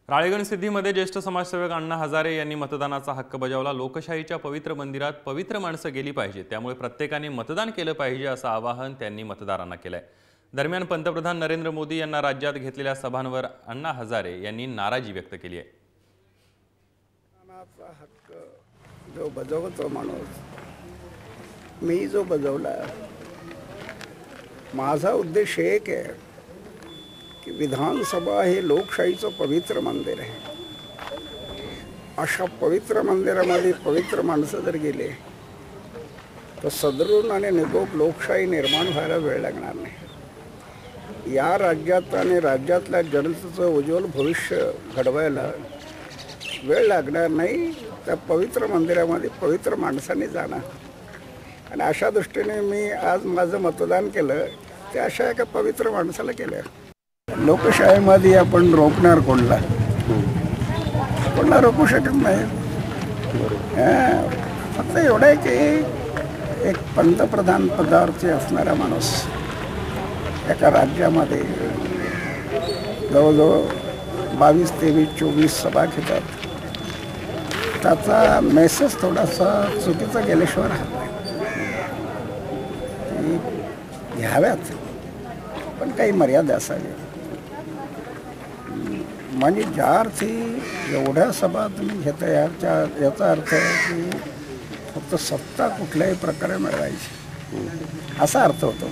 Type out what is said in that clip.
राळेगणसिद्धीमध्ये ज्येष्ठ समाजसेवक अण्णा हजारे यांनी मतदानाचा हक्क बजावला। लोकशाहीच्या पवित्र मंदिरात पवित्र माणसं गेली पाहिजे, त्यामुळे प्रत्येकाने मतदान केलं पाहिजे असं आवाहन त्यांनी मतदारांना केलंय। दरम्यान पंतप्रधान नरेंद्र मोदी यांना राज्यात घेतलेल्या सभांवर अण्णा हजारे यांनी नाराजी व्यक्त केली आहे। मतदानाचा हक्क जो बजावतो माणूस, मी जो बजावला, माझा उद्देश एक आहे की विधानसभा हे लोकशाहीचं पवित्र मंदिर आहे। अशा पवित्र मंदिरामध्ये पवित्र माणसं जर गेले तर सदृढ आणि निकोप लोकशाही निर्माण व्हायला वेळ लागणार नाही। या राज्यात आणि राज्यातल्या जनतेचं उज्ज्वल भविष्य घडवायला वेळ लागणार नाही। त्या पवित्र मंदिरामध्ये पवित्र माणसांनी जाणार आणि अशा दृष्टीने मी आज माझं मतदान केलं ते अशा एका पवित्र माणसाला केलं। लोकशाहीमध्ये आपण रोखणार कोणाला रोखू शकत नाही। फक्त एवढं आहे की एक पंतप्रधान पदावरती असणारा माणूस एका राज्यामध्ये जवळजवळ 22, 23, 24 सभा घेतात, त्याचा मेसेज थोडासा चुकीचा गेल्याशिवाय राहत नाही। घ्याव्यात पण काही मर्यादा असावी। म्हणजे ज्या अर्थी एवढ्या सभा तुम्ही घेता याचा अर्थ आहे की फक्त सत्ता कुठल्याही प्रकारे मिळवायची असा अर्थ होतो।